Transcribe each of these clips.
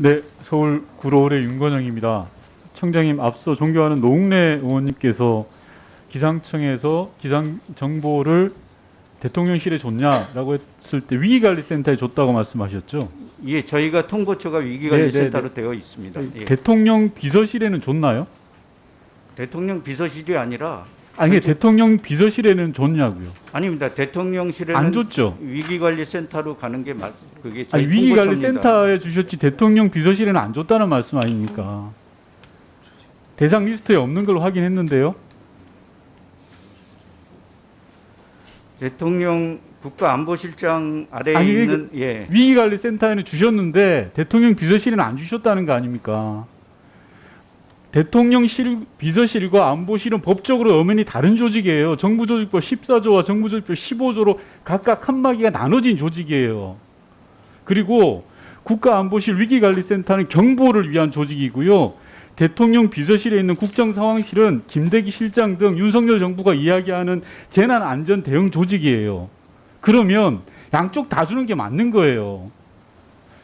네, 서울 구로울의 윤건영입니다. 청장님, 앞서 존경하는 노웅래 의원님께서 기상청에서 기상 정보를 대통령실에 줬냐라고 했을 때 위기관리센터에 줬다고 말씀하셨죠? 예, 저희가 통보처가 위기관리센터로 되어 있습니다. 예. 대통령 비서실에는 줬나요? 대통령 비서실이 아니라 아니, 대통령 비서실에는 줬냐고요? 아닙니다. 대통령실에는 안 줬죠? 위기관리센터로 가는 게 그게 저희 아니, 통보처입니다. 위기관리센터에 주셨지 대통령 비서실에는 안 줬다는 말씀 아닙니까? 대상 리스트에 없는 걸로 확인했는데요. 대통령 국가안보실장 아래에 아니, 있는 예. 위기관리센터에는 주셨는데 대통령 비서실에는 안 주셨다는 거 아닙니까? 대통령실 비서실과 안보실은 법적으로 엄연히 다른 조직이에요. 정부조직법 14조와 정부조직법 15조로 각각 칸막이가 나눠진 조직이에요. 그리고 국가안보실 위기관리센터는 경보를 위한 조직이고요. 대통령 비서실에 있는 국정상황실은 김대기 실장 등 윤석열 정부가 이야기하는 재난안전 대응 조직이에요. 그러면 양쪽 다 주는 게 맞는 거예요.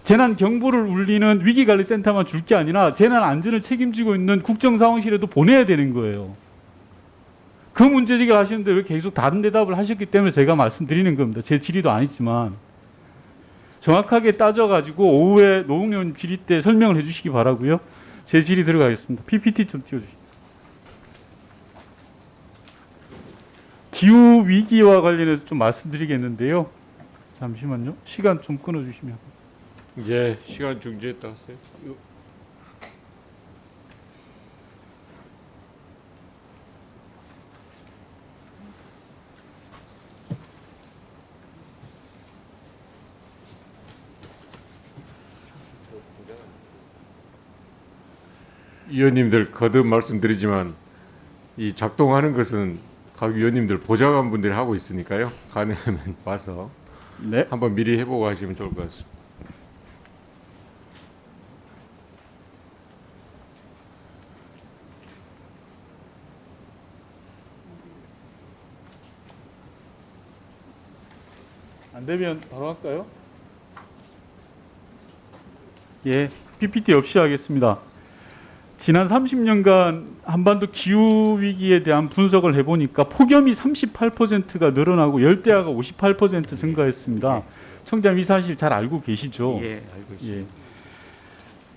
재난 경보를 울리는 위기관리센터만 줄 게 아니라 재난 안전을 책임지고 있는 국정상황실에도 보내야 되는 거예요. 그 문제제기를 하시는데 왜 계속 다른 대답을 하셨기 때문에 제가 말씀드리는 겁니다. 제 질의도 아니지만 정확하게 따져가지고 오후에 노웅래 의원 질의 때 설명을 해주시기 바라고요. 제 질의 들어가겠습니다. PPT 좀 띄워주시죠. 기후 위기와 관련해서 좀 말씀드리겠는데요. 잠시만요. 시간 좀 끊어주시면. 예, 시간 중지했다 하세요. 위원님들 거듭 말씀드리지만 이 작동하는 것은 각 위원님들 보좌관 분들이 하고 있으니까요. 가능하면 와서 네. 한번 미리 해보고 하시면 좋을 것 같습니다. 안 되면 바로 할까요? 예, PPT 없이 하겠습니다. 지난 30년간 한반도 기후 위기에 대한 분석을 해보니까 폭염이 38%가 늘어나고 열대야가 58% 증가했습니다. 청장님 이 사실 잘 알고 계시죠? 예, 알고 있습니다. 예.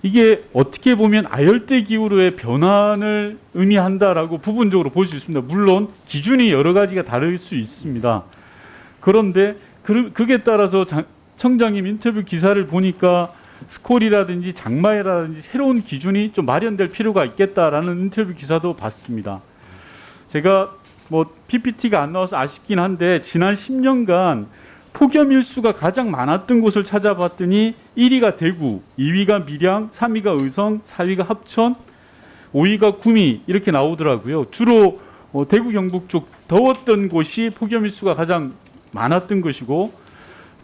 이게 어떻게 보면 아열대 기후로의 변환을 의미한다라고 부분적으로 볼 수 있습니다. 물론 기준이 여러 가지가 다를 수 있습니다. 그런데 그에 따라서 청장님 인터뷰 기사를 보니까 스콜이라든지 장마이라든지 새로운 기준이 좀 마련될 필요가 있겠다라는 인터뷰 기사도 봤습니다. 제가 뭐 PPT가 안 나와서 아쉽긴 한데 지난 10년간 폭염 일수가 가장 많았던 곳을 찾아봤더니 1위가 대구, 2위가 밀양, 3위가 의성, 4위가 합천, 5위가 구미 이렇게 나오더라고요. 주로 대구 경북 쪽 더웠던 곳이 폭염 일수가 가장 많았던 것이고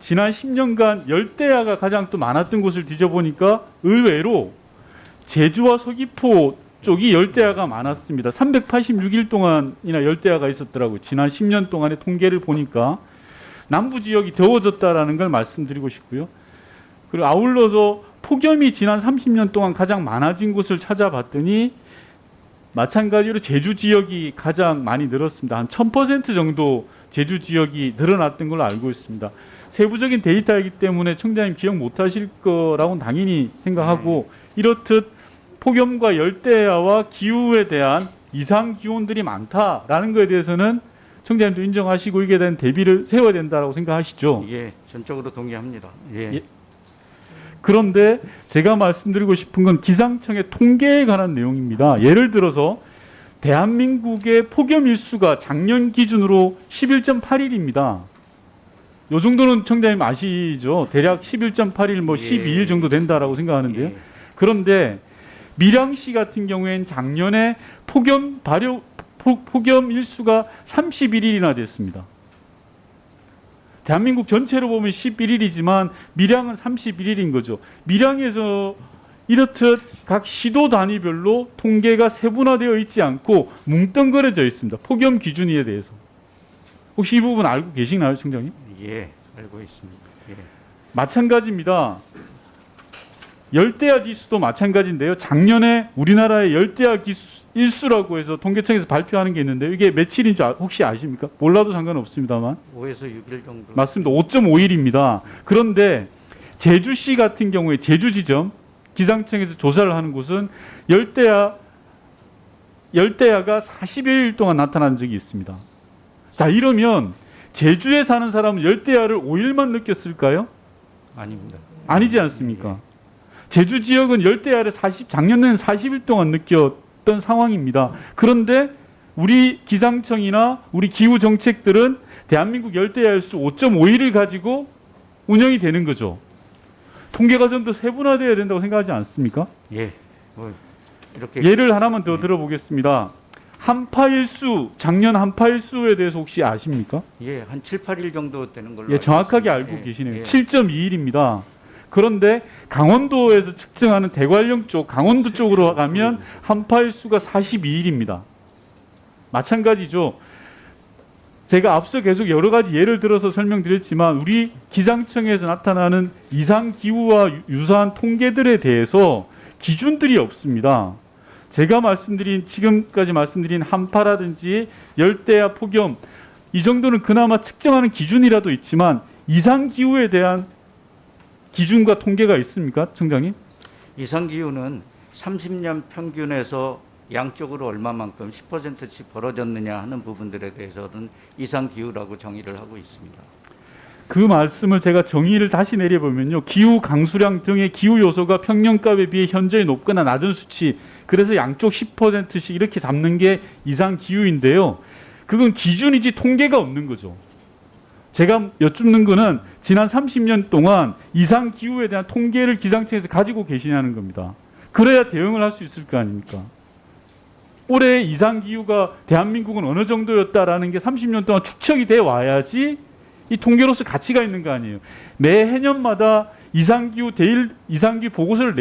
지난 10년간 열대야가 가장 또 많았던 곳을 뒤져보니까 의외로 제주와 서귀포 쪽이 열대야가 많았습니다. 386일 동안이나 열대야가 있었더라고요. 지난 10년 동안의 통계를 보니까 남부 지역이 더워졌다라는 걸 말씀드리고 싶고요. 그리고 아울러서 폭염이 지난 30년 동안 가장 많아진 곳을 찾아봤더니 마찬가지로 제주 지역이 가장 많이 늘었습니다. 한 1000% 정도 제주 지역이 늘어났던 걸로 알고 있습니다. 세부적인 데이터이기 때문에 청장님 기억 못하실 거라고는 당연히 생각하고 이렇듯 폭염과 열대야와 기후에 대한 이상 기온들이 많다라는 것에 대해서는 청장님도 인정하시고 이게 대한 대비를 세워야 된다고 생각하시죠? 예, 전적으로 동의합니다. 예. 예. 그런데 제가 말씀드리고 싶은 건 기상청의 통계에 관한 내용입니다. 예를 들어서 대한민국의 폭염 일수가 작년 기준으로 11.8일입니다. 요 정도는 청장님 아시죠? 대략 11.8일 뭐 12일 정도 된다라고 생각하는데요. 예. 그런데 밀양시 같은 경우에는 작년에 폭염 일수가 31일이나 됐습니다. 대한민국 전체로 보면 11일이지만 밀양은 31일인 거죠. 밀양에서 이렇듯 각 시도 단위별로 통계가 세분화되어 있지 않고 뭉뚱그려져 있습니다. 폭염 기준에 대해서. 혹시 이 부분 알고 계시나요, 청장님? 예, 알고 있습니다. 예. 마찬가지입니다. 열대야 지수도 마찬가지인데요. 작년에 우리나라의 열대야 일수라고 해서 통계청에서 발표하는 게 있는데 이게 며칠인지 혹시 아십니까? 몰라도 상관없습니다만. 5에서 6일 정도. 맞습니다. 5.5일입니다. 그런데 제주시 같은 경우에 제주 지점 기상청에서 조사를 하는 곳은 열대야가 40여일 동안 나타난 적이 있습니다. 자, 이러면 제주에 사는 사람은 열대야를 5일만 느꼈을까요? 아닙니다. 아니지 않습니까? 제주 지역은 열대야를 작년에는 40일 동안 느꼈던 상황입니다. 그런데 우리 기상청이나 우리 기후 정책들은 대한민국 열대야 일수 5.5일을 가지고 운영이 되는 거죠. 통계가 좀 더 세분화되어야 된다고 생각하지 않습니까? 예. 뭐 이렇게 예를 하나만 더 들어보겠습니다. 한파일수, 작년 한파일수에 대해서 혹시 아십니까? 예, 한 7, 8일 정도 되는 걸로. 예, 정확하게 알고 알고 있습니다. 계시네요. 예. 7.21입니다. 그런데 강원도에서 측정하는 대관령 쪽, 강원도 쪽으로 가면 한파일수가 42일입니다. 마찬가지죠. 제가 앞서 계속 여러 가지 예를 들어서 설명드렸지만 우리 기상청에서 나타나는 이상 기후와 유사한 통계들에 대해서 기준들이 없습니다. 제가 지금까지 말씀드린 한파라든지 열대야 폭염 이 정도는 그나마 측정하는 기준이라도 있지만 이상 기후에 대한 기준과 통계가 있습니까, 청장님? 이상 기후는 30년 평균에서 양쪽으로 얼마만큼 10%씩 벌어졌느냐 하는 부분들에 대해서는 이상 기후라고 정의를 하고 있습니다. 그 말씀을 제가 정의를 다시 내려보면요. 기후 강수량 등의 기후 요소가 평년값에 비해 현저히 높거나 낮은 수치, 그래서 양쪽 10%씩 이렇게 잡는 게 이상 기후인데요. 그건 기준이지 통계가 없는 거죠. 제가 여쭙는 거는 지난 30년 동안 이상 기후에 대한 통계를 기상청에서 가지고 계시냐는 겁니다. 그래야 대응을 할 수 있을 거 아닙니까? 올해 이상 기후가 대한민국은 어느 정도였다라는 게 30년 동안 축적이 돼 와야지 이 통계로서 가치가 있는 거 아니에요. 매 해년마다 이상기후 이상기후 보고서를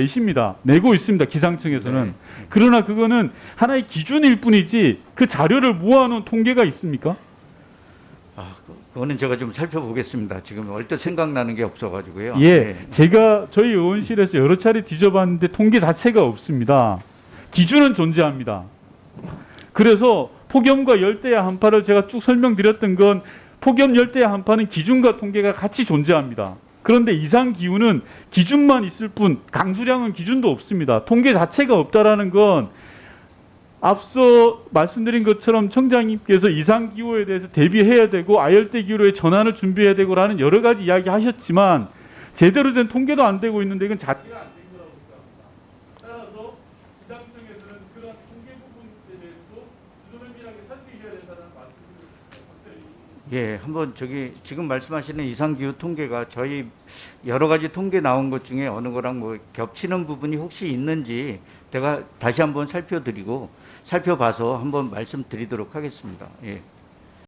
내고 있습니다. 기상청에서는. 네. 그러나 그거는 하나의 기준일 뿐이지 그 자료를 모아놓은 통계가 있습니까? 그거는 제가 좀 살펴보겠습니다. 지금 얼핏 생각나는 게 없어가지고요. 예, 네. 제가 저희 의원실에서 여러 차례 뒤져봤는데 통계 자체가 없습니다. 기준은 존재합니다. 그래서 폭염과 열대야 한파를 제가 쭉 설명드렸던 건 폭염 열대야 한파는 기준과 통계가 같이 존재합니다. 그런데 이상 기후는 기준만 있을 뿐 강수량은 기준도 없습니다. 통계 자체가 없다라는 건 앞서 말씀드린 것처럼 청장님께서 이상 기후에 대해서 대비해야 되고 아열대 기후로의 전환을 준비해야 되고라는 여러 가지 이야기 하셨지만 제대로 된 통계도 안 되고 있는데 이건 자체가 안 된 거라고 생각합니다. 따라서 기상청에서는 그런 통계 부분에 대해서도 주도면밀하게 살피셔야 된다는 말씀을 예, 한번 지금 말씀하시는 이상 기후 통계가 저희 여러 가지 통계 나온 것 중에 어느 거랑 뭐 겹치는 부분이 혹시 있는지 제가 다시 한번 살펴봐서 한번 말씀드리도록 하겠습니다. 예.